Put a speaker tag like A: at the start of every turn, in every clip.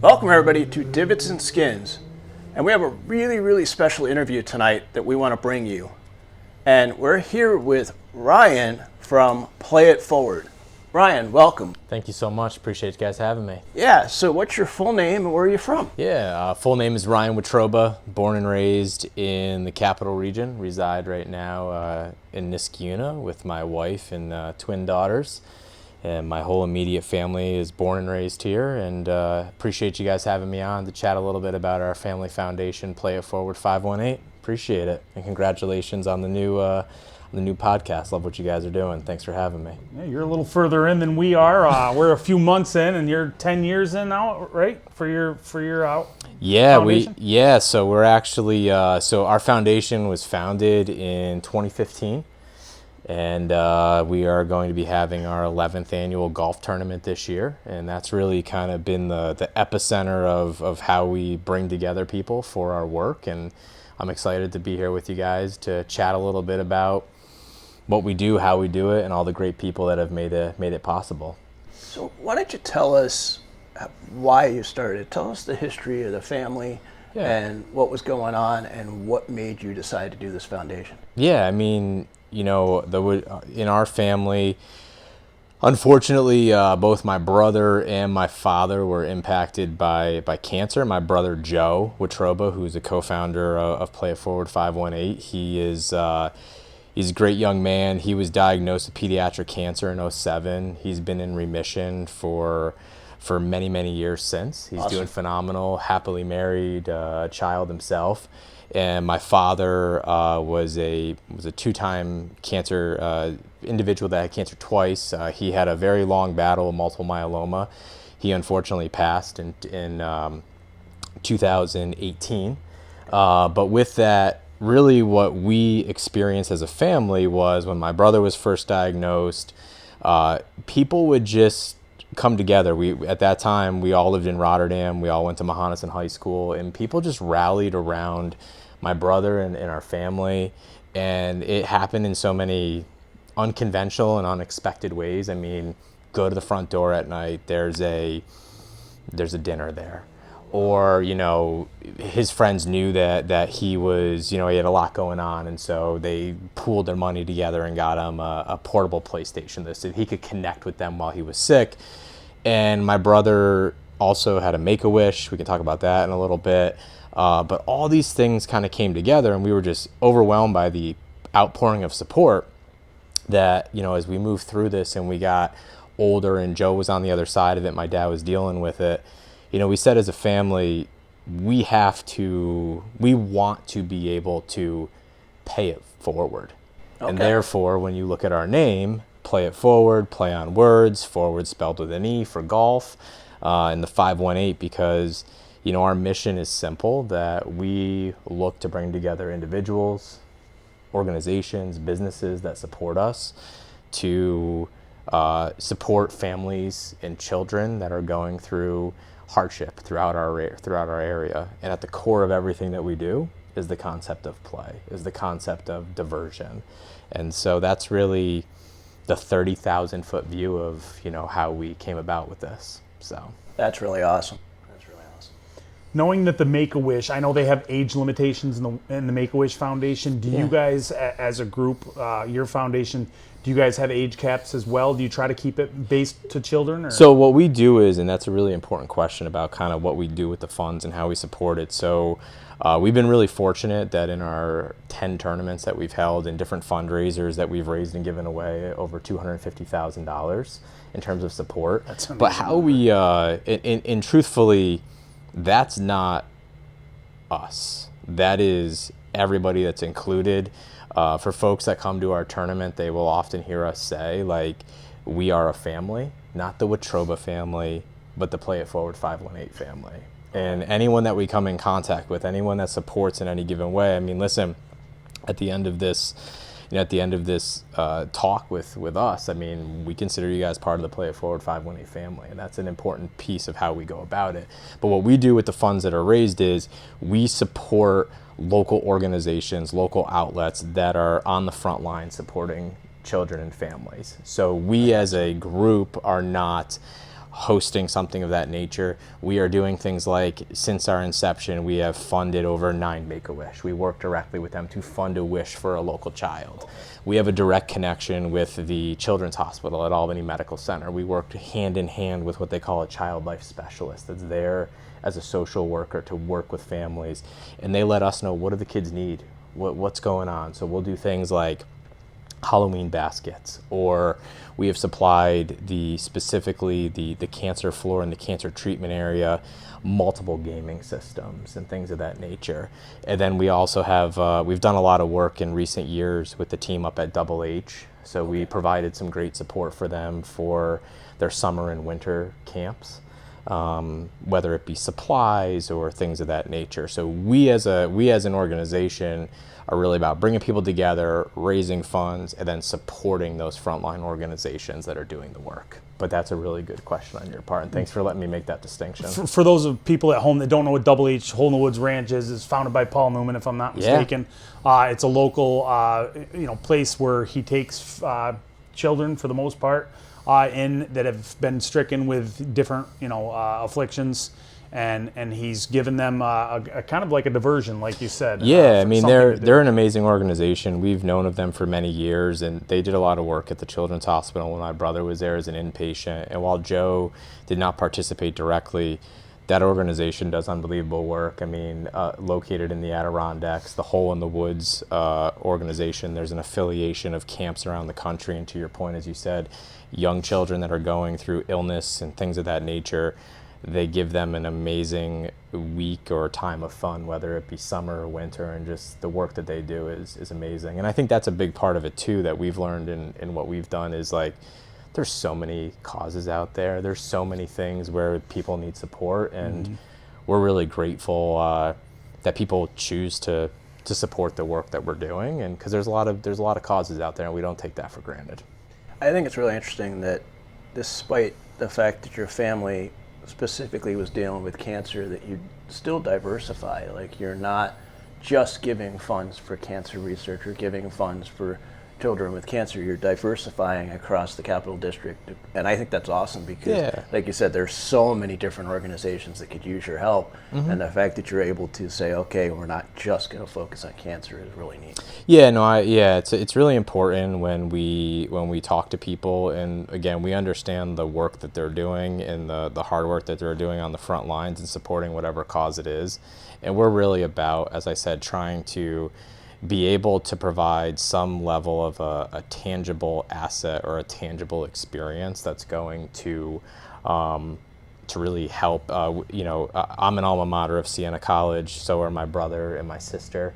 A: Welcome everybody to Divots Skins, and we have a really special interview tonight that we want to bring you. And we're here with Ryan from It Foreward. Ryan, welcome.
B: Thank you so much. Appreciate you guys having me.
A: Yeah, so what's your full name and where are you from?
B: Yeah, full name is Ryan Watroba, born and raised in the Capital Region. Reside right now in Niskayuna with my wife and twin daughters. And my whole immediate family is born and raised here. And appreciate you guys having me on to chat a little bit about our family foundation, It Foreward 518. Appreciate it. And congratulations on the new podcast. Love what you guys are doing. Thanks for having me.
C: Yeah, you're a little further in than we are. We're a few months in, and you're 10 years in now, right? For your foundation?
B: So we're actually so our foundation was founded in 2015, and we are going to be having our 11th annual golf tournament this year, and that's really kind of been the epicenter of how we bring together people for our work. And I'm excited to be here with you guys to chat a little bit about what we do, how we do it, and all the great people that have made it possible.
A: So why don't you tell us why you started? Tell us the history of the family and what was going on and what made you decide to do this foundation.
B: Yeah, I mean, in our family, unfortunately, both my brother and my father were impacted by cancer. My brother, Joe Watroba, who's a co-founder of It Foreward 518, he's a great young man. He was diagnosed with pediatric cancer in 2007. He's been in remission for many years since. He's
A: Awesome.
B: Doing phenomenal, happily married, child himself. And my father was a two-time cancer individual that had cancer twice. He had a very long battle with multiple myeloma. He unfortunately passed in 2018. But with that, really what we experienced as a family was when my brother was first diagnosed, people would just come together. At that time, we all lived in Rotterdam. We all went to Mahonison High School, and people just rallied around my brother and our family. And it happened in so many unconventional and unexpected ways. I mean, go to the front door at night, there's a dinner there. Or, his friends knew that he was, he had a lot going on, and so they pooled their money together and got him a portable PlayStation so he could connect with them while he was sick. And my brother also had a Make-A-Wish. We can talk about that in a little bit. But all these things kind of came together, and we were just overwhelmed by the outpouring of support that, as we moved through this and we got older and Joe was on the other side of it, my dad was dealing with it. We said as a family, we want to be able to pay it forward. Okay. And therefore, when you look at our name, Play It Forward, play on words, forward spelled with an E for golf, and the 518, because, our mission is simple, that we look to bring together individuals, organizations, businesses that support us to support families and children that are going through hardship throughout our area. And at the core of everything that we do is the concept of play, is the concept of diversion. And so that's really the 30,000 foot view of, how we came about with this. So
A: That's really awesome.
C: Knowing that the Make-A-Wish, I know they have age limitations in the Make-A-Wish Foundation. Do you guys, as a group, your foundation, do you guys have age caps as well? Do you try to keep it based to children? Or?
B: So what we do is, and that's a really important question about kind of what we do with the funds and how we support it. So we've been really fortunate that in our 10 tournaments that we've held and different fundraisers that we've raised and given away over $250,000 in terms of support.
C: That's amazing.
B: But how we, and truthfully, that's not us. That is everybody that's included. For folks that come to our tournament, they will often hear us say, we are a family, not the Watroba family, but the It Foreward 518 family. And anyone that we come in contact with, anyone that supports in any given way, I mean, listen, at the end of this, talk with us, I mean, we consider you guys part of the It Foreward 518 family, and that's an important piece of how we go about it. But what we do with the funds that are raised is we support local organizations, local outlets that are on the front line supporting children and families. So we as a group are not hosting something of that nature. We are doing things like, since our inception, we have funded over 9 Make-A-Wish. We work directly with them to fund a wish for a local child. We have a direct connection with the Children's Hospital at Albany Medical Center. We work hand in hand with what they call a child life specialist that's there as a social worker to work with families. And they let us know, what do the kids need? What's going on? So we'll do things like Halloween baskets, or we have supplied specifically the cancer floor and the cancer treatment area, multiple gaming systems and things of that nature. And then we also have, we've done a lot of work in recent years with the team up at Double H. So we provided some great support for them for their summer and winter camps, whether it be supplies or things of that nature. So we as an organization are really about bringing people together, raising funds, and then supporting those frontline organizations that are doing the work. But that's a really good question on your part, and thanks for letting me make that distinction.
C: For those of people at home that don't know what Double H Hole in the Woods Ranch is founded by Paul Newman, if I'm not mistaken. Yeah. It's a local place where he takes children, for the most part, that have been stricken with different afflictions. And he's given them a kind of like a diversion, like you said.
B: Yeah, I mean, they're an amazing organization. We've known of them for many years, and they did a lot of work at the Children's Hospital when my brother was there as an inpatient. And while Joe did not participate directly, that organization does unbelievable work. I mean, located in the Adirondacks, the Hole in the Woods organization, there's an affiliation of camps around the country. And to your point, as you said, young children that are going through illness and things of that nature, they give them an amazing week or time of fun, whether it be summer or winter, and just the work that they do is amazing. And I think that's a big part of it too, that we've learned in what we've done, is like, there's so many causes out there. There's so many things where people need support, and we're really grateful that people choose to support the work that we're doing, and because there's a lot of causes out there, and we don't take that for granted.
A: I think it's really interesting that despite the fact that your family specifically was dealing with cancer, that you still diversify. Like, you're not just giving funds for cancer research or giving funds for children with cancer. You're diversifying across the Capital District, and I think that's awesome because, like you said, there's so many different organizations that could use your help, and the fact that you're able to say, okay, we're not just going to focus on cancer is really neat.
B: It's really important when we talk to people, and again, we understand the work that they're doing and the hard work that they're doing on the front lines and supporting whatever cause it is, and we're really about, as I said, trying to be able to provide some level of a tangible asset or a tangible experience that's going to really help. I'm an alma mater of Siena College, so are my brother and my sister.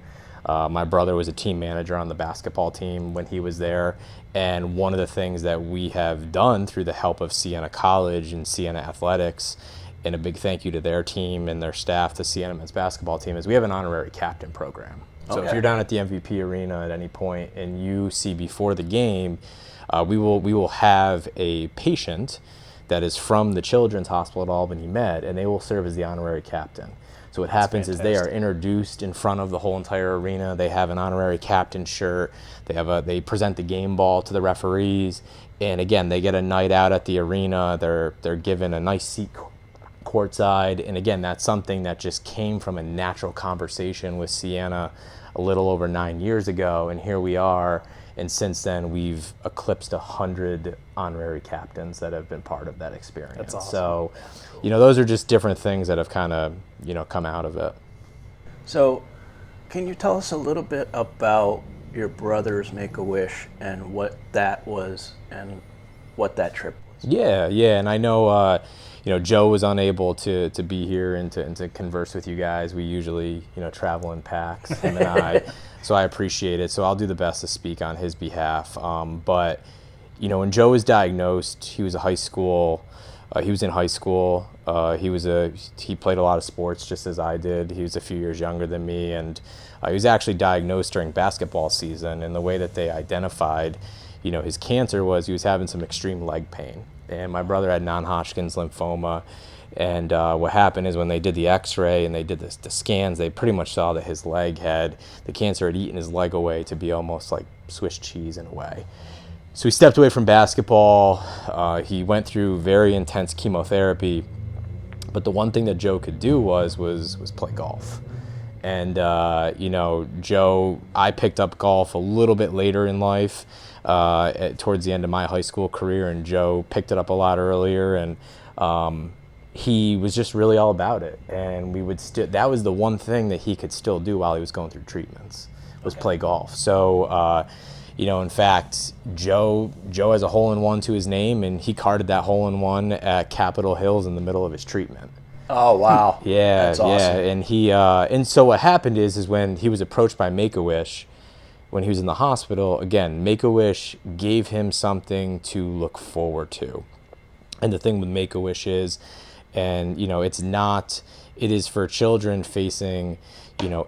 B: My brother was a team manager on the basketball team when he was there, and one of the things that we have done through the help of Siena College and Siena Athletics, and a big thank you to their team and their staff, the Siena men's basketball team, is we have an honorary captain program. So if you're down at the MVP arena at any point and you see before the game, we will have a patient that is from the Children's Hospital at Albany Med, and they will serve as the honorary captain. So what happens is they are introduced in front of the whole entire arena. They have an honorary captain shirt. They present the game ball to the referees, and again, they get a night out at the arena. They're given a nice seat courtside, and again, that's something that just came from a natural conversation with Siena a little over 9 years ago, and here we are, and since then we've eclipsed 100 honorary captains that have been part of that experience.
C: That's awesome.
B: So, those are just different things that have kind of, come out of it.
A: So, can you tell us a little bit about your brother's Make-A-Wish and what that was and what that trip was?
B: Yeah, and I know, Joe was unable to be here and to converse with you guys. We usually, travel in packs, him and I, so I appreciate it. So I'll do the best to speak on his behalf. But, when Joe was diagnosed, he was in high school. He played a lot of sports just as I did. He was a few years younger than me, and he was actually diagnosed during basketball season. And the way that they identified, his cancer was he was having some extreme leg pain. And my brother had non-Hodgkin's lymphoma, and what happened is when they did the x-ray and they did the scans, they pretty much saw that the cancer had eaten his leg away to be almost like Swiss cheese in a way. So he stepped away from basketball. He went through very intense chemotherapy. But the one thing that Joe could do was play golf. And, Joe, I picked up golf a little bit later in life, towards the end of my high school career, and Joe picked it up a lot earlier. And he was just really all about it. And that was the one thing that he could still do while he was going through treatments, was play golf. So, in fact, Joe has a hole-in-one to his name, and he carded that hole-in-one at Capitol Hills in the middle of his treatment.
A: Oh, wow.
B: Yeah,
A: that's awesome.
B: And so what happened is when he was approached by Make-A-Wish, when he was in the hospital, again, Make-A-Wish gave him something to look forward to. And the thing with Make-A-Wish is, and it is for children facing,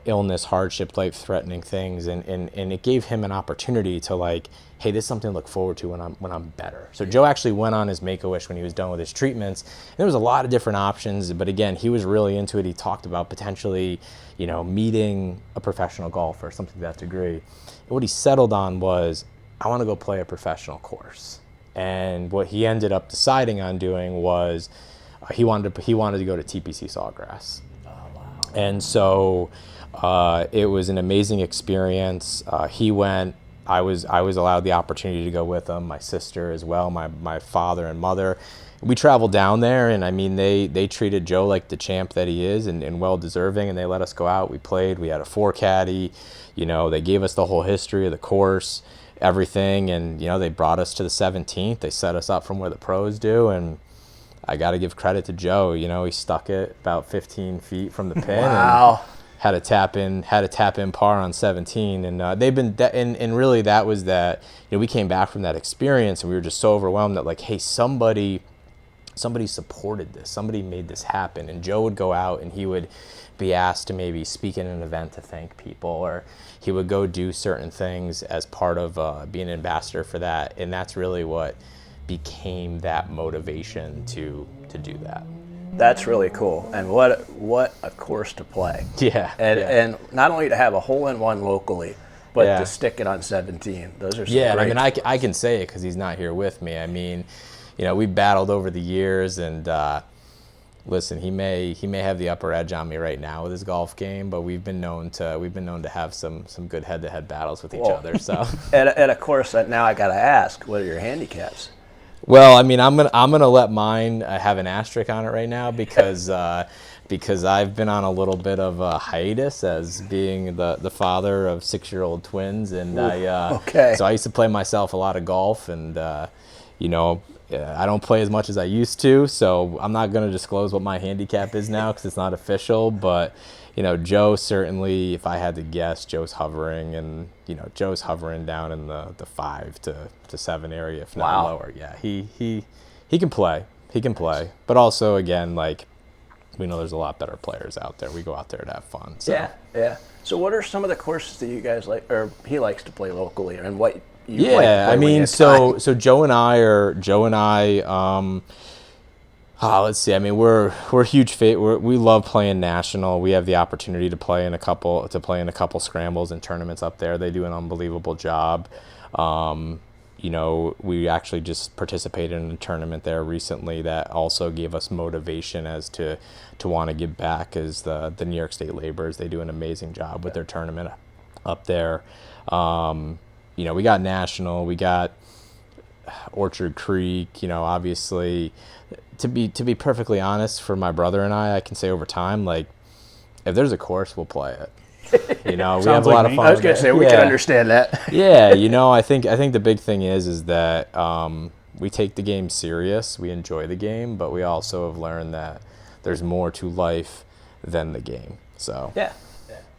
B: illness, hardship, life-threatening things, and it gave him an opportunity to, like, hey, this is something to look forward to when I'm better. So Joe actually went on his Make-A-Wish when he was done with his treatments. And there was a lot of different options, but again, he was really into it. He talked about potentially, meeting a professional golfer, something to that degree. And what he settled on was, I want to go play a professional course. And what he ended up deciding on doing was, he wanted to go to TPC Sawgrass.
A: Oh, wow.
B: And so it was an amazing experience. He went. I was allowed the opportunity to go with him, my sister as well, my father and mother. We traveled down there, and I mean, they treated Joe like the champ that he is, and well deserving, and they let us go out. We played. We had a 4 caddy. They gave us the whole history of the course, everything, and they brought us to the 17th. They set us up from where the pros do, and I got to give credit to Joe. He stuck it about 15 feet from the pin.
A: Wow.
B: And had a tap in par on 17, and they've been and really that was that. We came back from that experience, and we were just so overwhelmed that, like, hey, somebody supported this, somebody made this happen. And Joe would go out and he would be asked to maybe speak in an event to thank people, or he would go do certain things as part of being an ambassador for that, and that's really what became that motivation to do that.
A: That's really cool, and what a course to play.
B: Yeah,
A: and not only to have a hole-in-one locally, but
B: Yeah.
A: to stick it on 17. Those are some
B: Yeah, and
A: great.
B: I mean, I can say it because he's not here with me. I mean, we battled over the years, and listen, he may have the upper edge on me right now with his golf game, but we've been known to have some good head-to-head battles with each other. So,
A: and of course, now I got to ask, what are your handicaps?
B: well, I mean, I'm gonna let mine have an asterisk on it right now because I've been on a little bit of a hiatus as being the father of 6-year-old twins, and
A: okay.
B: So I used to play myself a lot of golf, and I don't play as much as I used to, so I'm not going to disclose what my handicap is now because it's not official. But Joe certainly, if I had to guess, Joe's hovering down in the 5 to 7 area, if not
A: Wow.
B: lower. Yeah, he can play. He can play, but also again, like, we know there's a lot better players out there. We go out there to have fun. So.
A: Yeah. So what are some of the courses that you guys like, or he likes to play locally, and what you like to play
B: I
A: when you
B: mean,
A: have
B: so
A: time?
B: Joe and I. Let's see. I mean, we're huge we love playing national. We have the opportunity to play in a couple scrambles and tournaments up there. They do an unbelievable job. We actually just participated in a tournament there recently that also gave us motivation as to want to give back, as the New York State Laborers. They do an amazing job with their tournament up there. We got national, we got Orchard Creek, obviously, to be perfectly honest, for my brother and I can say over time, like, if there's a course, we'll play it. We have a lot of fun.
A: I was going to say, we can understand that.
B: Yeah, I think the big thing is that we take the game serious, we enjoy the game, but we also have learned that there's more to life than the game. So
A: Yeah.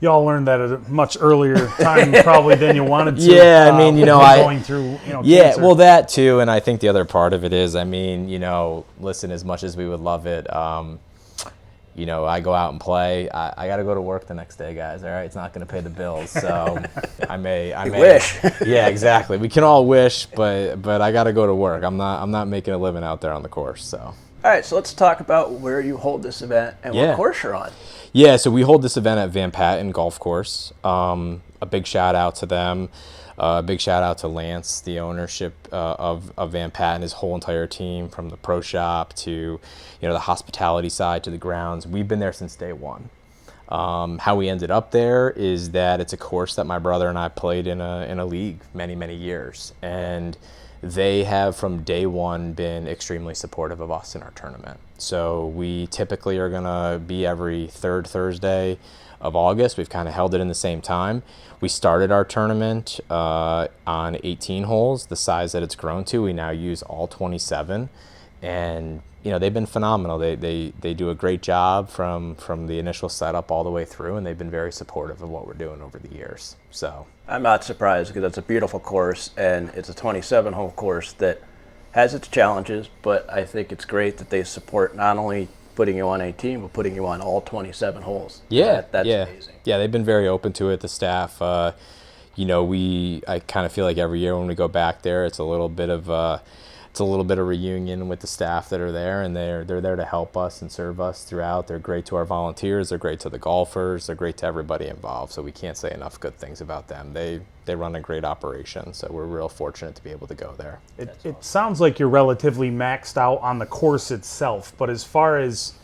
C: Y'all learned that at a much earlier time probably than you wanted to.
B: Yeah, I mean,
C: going through,
B: yeah,
C: cancer.
B: well, that too, and I think the other part of it is, I mean, listen, as much as we would love it, I go out and play. I got to go to work the next day, guys. All right, it's not going to pay the bills, so I may
A: wish.
B: Yeah, exactly. We can all wish, but I got to go to work. I'm not making a living out there on the course. So.
A: All right, so let's talk about where you hold this event and what course you're on.
B: Yeah, so we hold this event at Van Patten Golf Course. a big shout out to them. A big shout out to Lance, the ownership of Van Pat and his whole entire team, from the pro shop to the hospitality side to the grounds. We've been there since day one. How we ended up there is that it's a course that my brother and I played in a league many years, and they have from day one been extremely supportive of us in our tournament. So we typically are gonna be every third Thursday of August. We've kind of held it in the same time. We started our tournament on 18 holes, the size that it's grown to. We now use all 27, and they've been phenomenal. They do a great job from the initial setup all the way through, and they've been very supportive of what we're doing over the years. So
A: I'm not surprised, because it's a beautiful course, and it's a 27-hole course that has its challenges, but I think it's great that they support not only putting you on 18, but putting you on all 27 holes. That's amazing.
B: Yeah, they've been very open to it. The staff, I kind of feel like every year when we go back there, it's a little bit of a reunion with the staff that are there, and they're there to help us and serve us throughout. They're great to our volunteers. They're great to the golfers. They're great to everybody involved. So we can't say enough good things about them. They run a great operation. So we're real fortunate to be able to go there.
C: It sounds like you're relatively maxed out on the course itself, but as far as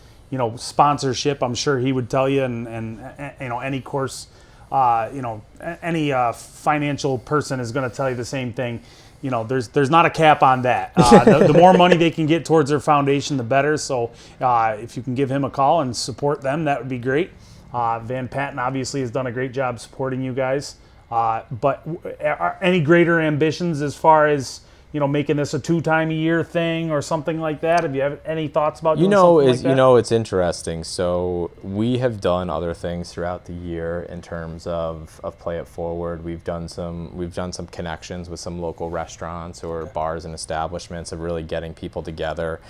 C: sponsorship, I'm sure he would tell you, and any course, any financial person is going to tell you the same thing. There's not a cap on that. The more money they can get towards their foundation, the better. So if you can give him a call and support them, that would be great. Van Patten obviously has done a great job supporting you guys. But are any greater ambitions as far as making this a 2-time-a-year thing or something like that? Have you have any thoughts about doing something like that?
B: It's interesting. So we have done other things throughout the year in terms of Play It Forward. We've done some connections with some local restaurants or bars and establishments of really getting people together,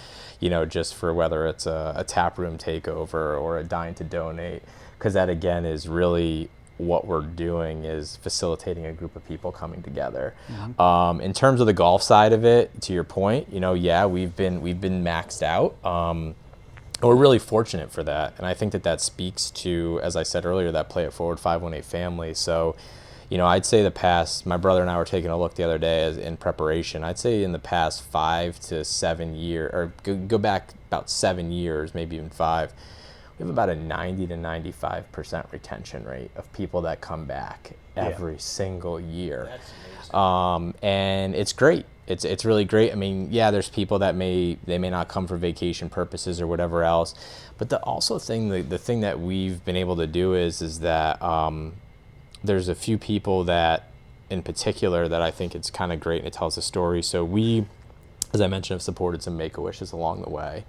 B: just for whether it's a tap room takeover or a dine to donate, because that again is really what we're doing, is facilitating a group of people coming together. Mm-hmm. In terms of the golf side of it, to your point, we've been maxed out. We're really fortunate for that, and I think that speaks to, as I said earlier, that Play It Forward 518 family. So, I'd say my brother and I were taking a look the other day in preparation. I'd say in the past 5 to 7 years, or go back about 7 years, maybe even 5. We have about a 90 to 95% retention rate of people that come back every single year.
A: That's amazing.
B: And it's great. It's really great. I mean, there's people that may not come for vacation purposes or whatever else, but the thing that we've been able to do is that there's a few people that in particular that I think it's kind of great, and it tells a story. So we, as I mentioned, have supported some Make-A-Wishes along the way.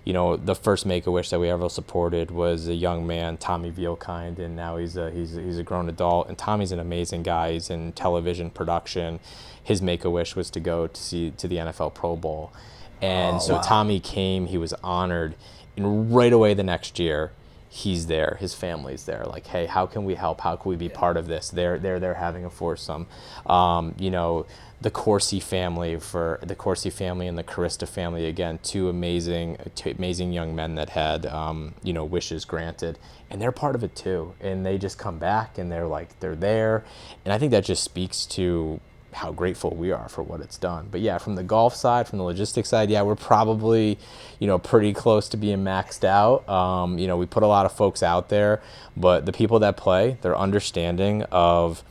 B: The first Make-A-Wish that we ever supported was a young man, Tommy Vielkind, and now he's a grown adult. And Tommy's an amazing guy. He's in television production. His Make-A-Wish was to go to the NFL Pro Bowl. And Tommy came, he was honored, and right away the next year, he's there, his family's there. Like, hey, how can we help? How can we be part of this? They're having a foursome. The Corsi family and the Carista family, again, two amazing young men that had wishes granted, and they're part of it too. And they just come back and they're there, and I think that just speaks to how grateful we are for what it's done. But from the golf side, from the logistics side, we're probably pretty close to being maxed out. We put a lot of folks out there, but the people that play, they're understanding of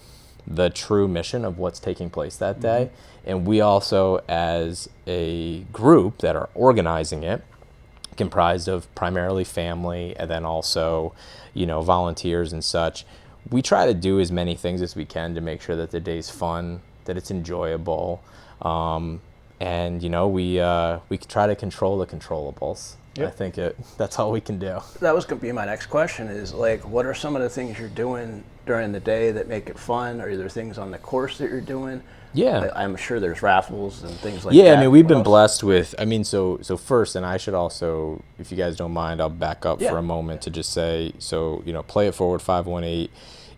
B: the true mission of what's taking place that day. Mm-hmm. And we also, as a group that are organizing it, comprised of primarily family and then also, volunteers and such, we try to do as many things as we can to make sure that the day's fun, that it's enjoyable, and we try to control the controllables. Yep. I think that's all we can do.
A: That was going to be my next question, is what are some of the things you're doing during the day that make it fun? Are there things on the course that you're doing?
B: Yeah.
A: I'm sure there's raffles and things like that.
B: Yeah, I mean, we've been blessed with, so first, and I should also, if you guys don't mind, I'll back up for a moment to just say, Play It Forward 518,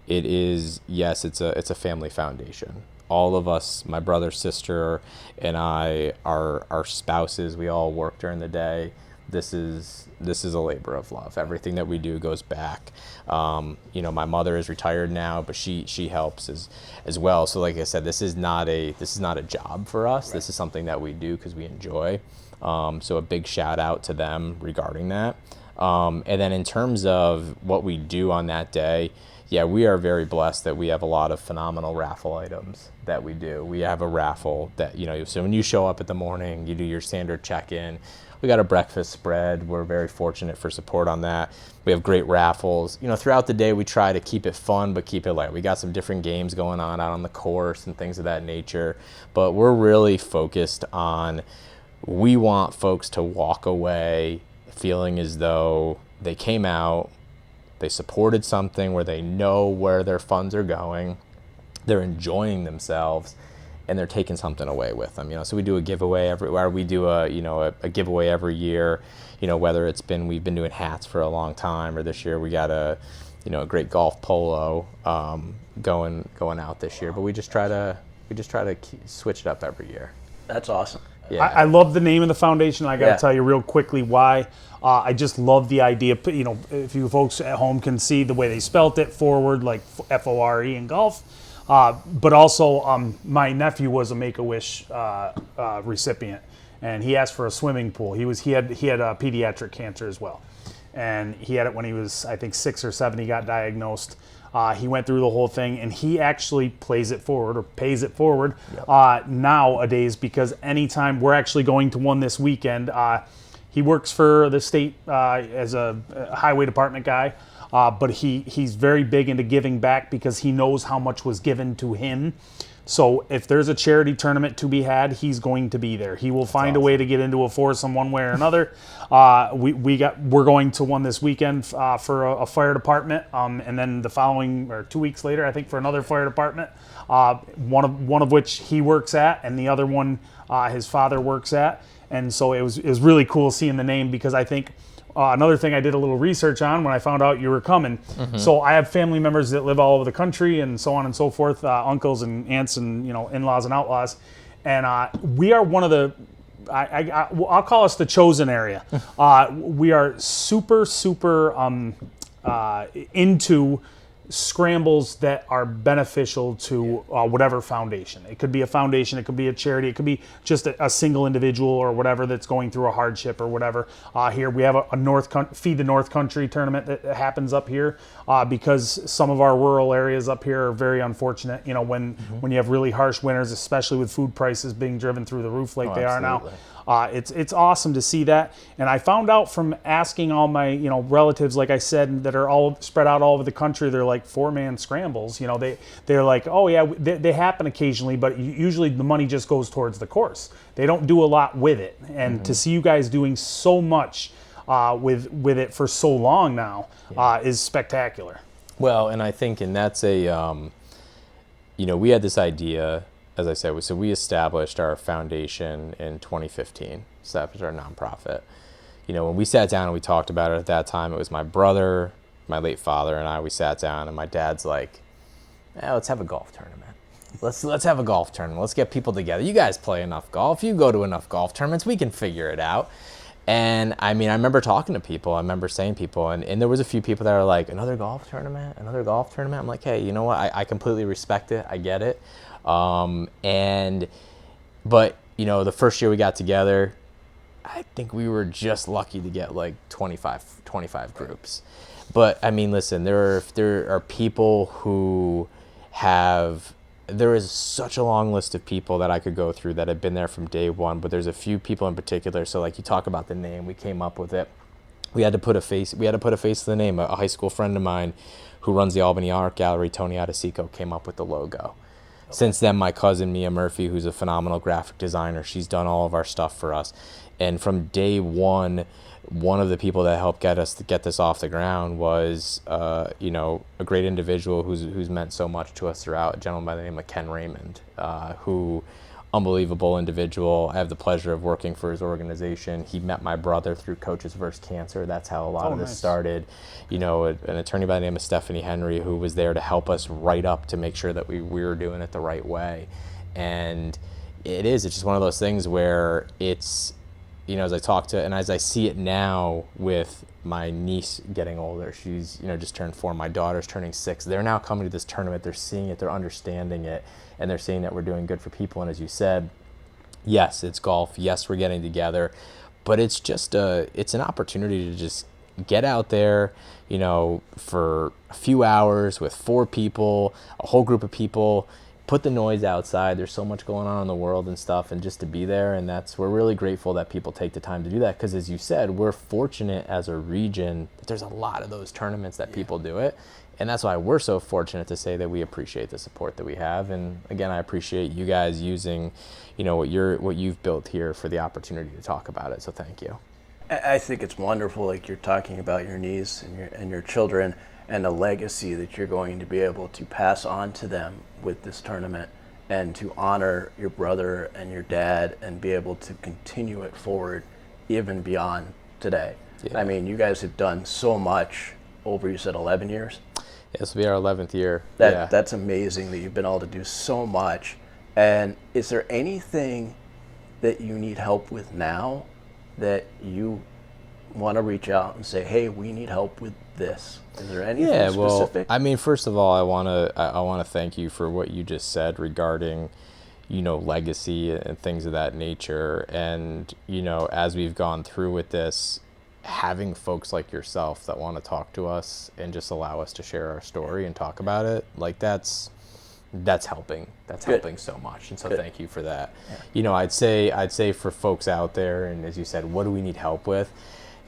B: it is, yes, it's a family foundation. All of us, my brother, sister, and I, our spouses, we all work during the day. this is a labor of love. Everything that we do goes back. You know, my mother is retired now, but she helps as well. So like I said, this is not a job for us. Right. This is something that we do because we enjoy. So a big shout out to them regarding that. And then in terms of what we do on that day, yeah, we are very blessed that we have a lot of phenomenal raffle items that we do. We have a raffle that, you know, so when you show up in the morning, you do your standard check-in. We got a breakfast spread. We're very fortunate for support on that. We have great raffles. You know, throughout the day, we try to keep it fun, but keep it light. We got some different games going on out on the course and things of that nature. But we're really focused on, we want folks to walk away feeling as though they came out, they supported something where they know where their funds are going, they're enjoying themselves, and they're taking something away with them. You know, so we do a giveaway we do a giveaway every year. You know, whether we've been doing hats for a long time, or this year we got a great golf polo going out this year. But we just try to switch it up every year.
A: That's awesome.
C: Yeah. I love the name of the foundation. I got to tell you real quickly why. I just love the idea. You know, if you folks at home can see the way they spelt it, forward, like FORE in golf. But also, my nephew was a Make-A-Wish recipient, and he asked for a swimming pool. He had pediatric cancer as well, and he had it when he was, I think, 6 or 7. He got diagnosed. He went through the whole thing, and he actually pays it forward nowadays, because anytime we're actually going to one this weekend. He works for the state as a highway department guy, but he's very big into giving back because he knows how much was given to him. So if there's a charity tournament to be had, he's going to be there. He will find a way to get into a foursome one way or another. We're going to one this weekend for a fire department, and then the following, or 2 weeks later, I think, for another fire department. One of which he works at, and the other one his father works at. And so it was really cool seeing the name, because I think another thing I did a little research on when I found out you were coming. Mm-hmm. So I have family members that live all over the country and so on and so forth, uncles and aunts and, you know, in-laws and outlaws. And we are one of the, I'll call us the chosen area. We are super into scrambles that are beneficial to whatever foundation. It could be a foundation, it could be a charity, it could be just a single individual or whatever that's going through a hardship or whatever. Here we have a Feed the North Country tournament that happens up here because some of our rural areas up here are very unfortunate. You know, when you have really harsh winters, especially with food prices being driven through the roof like they are now. It's awesome to see that. And I found out from asking all my, you know, relatives, like I said, that are all spread out all over the country, they're like 4-man scrambles. You know, they're like, oh yeah, they happen occasionally, but usually the money just goes towards the course. They don't do a lot with it. And to see you guys doing so much with it for so long now is spectacular.
B: Well, and I think, and that's a, you know, we had this idea, as I said, so we established our foundation in 2015. So that was our nonprofit. You know, when we sat down and we talked about it at that time, it was my brother, my late father, and I. We sat down, and my dad's like, let's have a golf tournament. Let's have a golf tournament. Let's get people together. You guys play enough golf. You go to enough golf tournaments. We can figure it out. And I mean, I remember talking to people. I remember saying people, and there was a few people that were like, another golf tournament? I'm like, hey, you know what? I completely respect it. I get it. But you know, the first year we got together, I think we were just lucky to get like 25 groups. But I mean, listen, there are people who there is such a long list of people that I could go through that have been there from day one, but there's a few people in particular. So like you talk about the name, we came up with it. We had to put a face to the name. A high school friend of mine who runs the Albany Art Gallery, Tony Adesico, came up with the logo. Since then, my cousin Mia Murphy, who's a phenomenal graphic designer, she's done all of our stuff for us. And from day one of the people that helped get this off the ground was, you know, a great individual who's meant so much to us throughout, a gentleman by the name of Ken Raymond, who, unbelievable individual. I have the pleasure of working for his organization. He met my brother through Coaches vs. Cancer. That's how a lot of this started. You know, an attorney by the name of Stephanie Henry, who was there to help us write up to make sure that we were doing it the right way. And it's just one of those things where it's as I talk to, and as I see it now with my niece getting older, she's, just turned 4, my daughter's turning 6. They're now coming to this tournament, they're seeing it, they're understanding it, and they're seeing that we're doing good for people. And as you said, yes, it's golf. Yes, we're getting together, but it's just it's an opportunity to just get out there, for a few hours with 4 people, a whole group of people, put the noise outside. There's so much going on in the world and stuff, and just to be there. And we're really grateful that people take the time to do that, because as you said, we're fortunate as a region that there's a lot of those tournaments that people do it. And that's why we're so fortunate to say that we appreciate the support that we have. And again, I appreciate you guys using, what you've built here for the opportunity to talk about it. So thank you.
A: I think it's wonderful, like you're talking about your niece and your children, and the legacy that you're going to be able to pass on to them with this tournament, and to honor your brother and your dad and be able to continue it forward even beyond today. Yeah. I mean, you guys have done so much over, you said 11 years?
B: This will be our 11th year.
A: That's amazing that you've been able to do so much. And is there anything that you need help with now that you want to reach out and say, hey, we need help with this? Is there anything specific?
B: I mean, first of all, I want to thank you for what you just said regarding, legacy and things of that nature. And, as we've gone through with this, having folks like yourself that want to talk to us and just allow us to share our story and talk about it, like that's helping. That's Good. Helping so much. And so
A: Good.
B: Thank you for that. Yeah. I'd say for folks out there, and as you said, what do we need help with?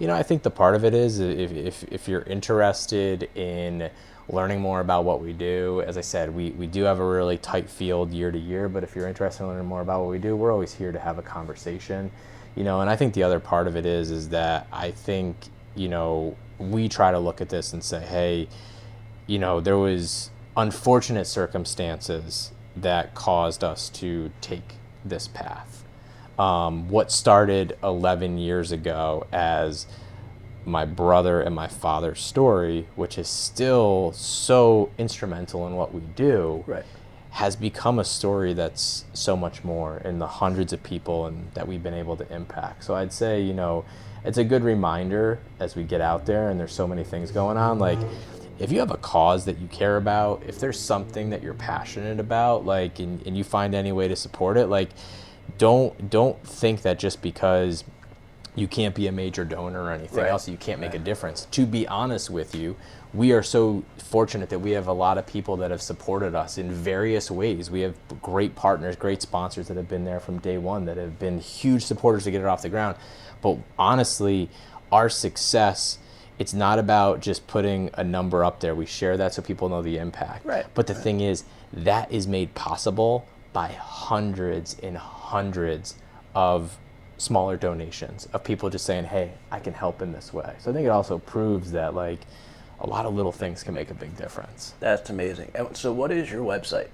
B: I think the part of it is if you're interested in learning more about what we do, as I said, we do have a really tight field year to year, but if you're interested in learning more about what we do, we're always here to have a conversation. And I think the other part of it is that I think, we try to look at this and say, hey, there was unfortunate circumstances that caused us to take this path. What started 11 years ago as my brother and my father's story, which is still so instrumental in what we do,
A: right,
B: has become a story that's so much more in the hundreds of people and that we've been able to impact. So I'd say, it's a good reminder as we get out there and there's so many things going on. Like, if you have a cause that you care about, if there's something that you're passionate about, like, and you find any way to support it, like, don't think that just because you can't be a major donor or anything else, you can't make a difference. To be honest with you, we are so fortunate that we have a lot of people that have supported us in various ways. We have great partners, great sponsors that have been there from day one, that have been huge supporters to get it off the ground. But honestly, our success, it's not about just putting a number up there. We share that so people know the impact.
A: Right.
B: But the thing is, that is made possible by hundreds and hundreds of smaller donations, of people just saying, hey, I can help in this way. So I think it also proves that, like, a lot of little things can make a big difference.
A: That's amazing. So what is your website?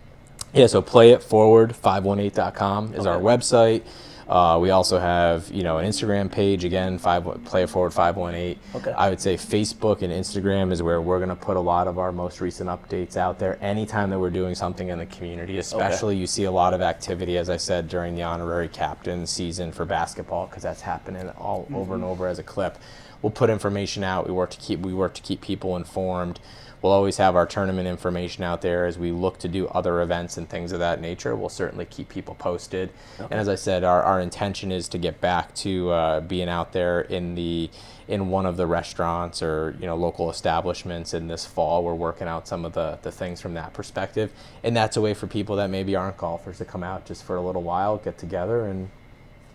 B: Yeah, so playitforward518.com is our website. We also have, an Instagram page, again, playitforward518.
A: Okay.
B: I would say Facebook and Instagram is where we're going to put a lot of our most recent updates out there anytime that we're doing something in the community, especially you see a lot of activity, as I said, during the honorary captain season for basketball, because that's happening all over and over as a clip. We'll put information out. We work to keep people informed. We'll always have our tournament information out there as we look to do other events and things of that nature. We'll certainly keep people posted. Okay. And as I said, our intention is to get back to being out there in one of the restaurants or local establishments in this fall. We're working out some of the things from that perspective. And that's a way for people that maybe aren't golfers to come out just for a little while, get together and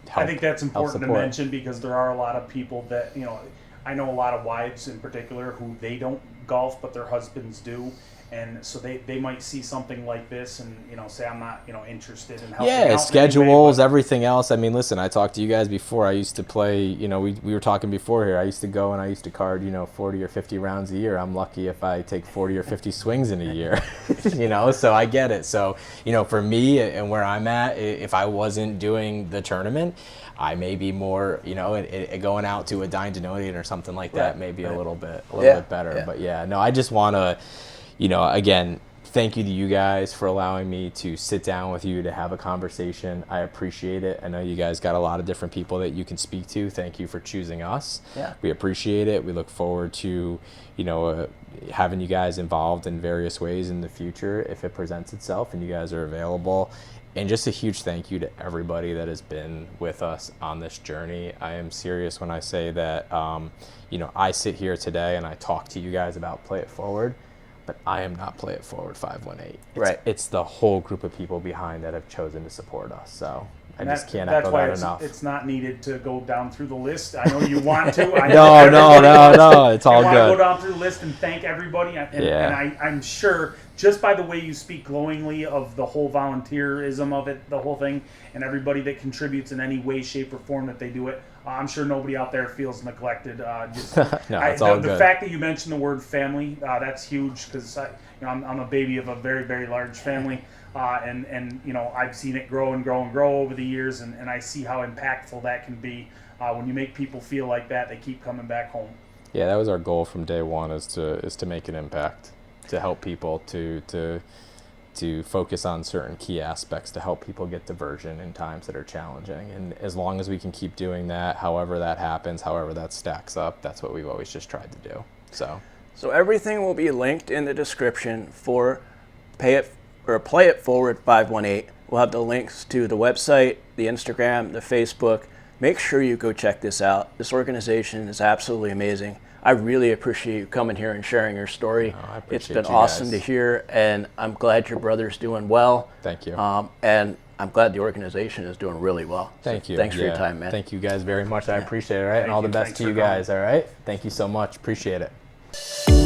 B: help.
C: I think that's important to mention, because there are a lot of people that, I know a lot of wives in particular who they don't golf, but their husbands do. And so they might see something like this and, say, I'm not, interested in helping out.
B: Schedules, everything else. I mean, listen, I talked to you guys before. I used to play, we were talking before here. I used to go and I used to card, 40 or 50 rounds a year. I'm lucky if I take 40 or 50 swings in a year, so I get it. So, for me and where I'm at, if I wasn't doing the tournament, I may be more, going out to a dine denoting or something like that, maybe a little bit better. Yeah. But I just want to, again, thank you to you guys for allowing me to sit down with you to have a conversation. I appreciate it. I know you guys got a lot of different people that you can speak to. Thank you for choosing us.
A: Yeah.
B: We appreciate it. We look forward to, having you guys involved in various ways in the future if it presents itself and you guys are available. And just a huge thank you to everybody that has been with us on this journey. I am serious when I say that, I sit here today and I talk to you guys about Play It Forward, but I am not Play It Forward 518.
A: Right.
B: It's the whole group of people behind that have chosen to support us. So I just can't
C: that's
B: echo
C: why
B: that enough.
C: It's not needed to go down through the list. I know you want to. I
B: No, it's all
C: I want to go
B: good.
C: down through the list and thank everybody. And I'm sure just by the way you speak glowingly of the whole volunteerism of it, the whole thing, and everybody that contributes in any way, shape, or form that they do it, I'm sure nobody out there feels neglected.
B: No, it's all
C: the
B: good.
C: fact that you mentioned the word family, that's huge because I'm a baby of a very, very large family. And I've seen it grow and grow and grow over the years, and I see how impactful that can be when you make people feel like that. They keep coming back home.
B: Yeah, that was our goal from day one, is to make an impact, to help people, to focus on certain key aspects, to help people get diversion in times that are challenging. And as long as we can keep doing that, however that happens, however that stacks up, that's what we've always just tried to do. So
A: everything will be linked in the description for Play It Forward 518. We'll have the links to the website, the Instagram, the Facebook. Make sure you go check this out. This organization is absolutely amazing. I really appreciate you coming here and sharing your story. It's been awesome to hear, and I'm glad your brother's doing well.
B: Thank you.
A: And I'm glad the organization is doing really well.
B: Thank you.
A: Thanks for your time, man.
B: Thank you guys very much. I appreciate it. All right, and all the best to you guys. All right. Thank you so much. Appreciate it.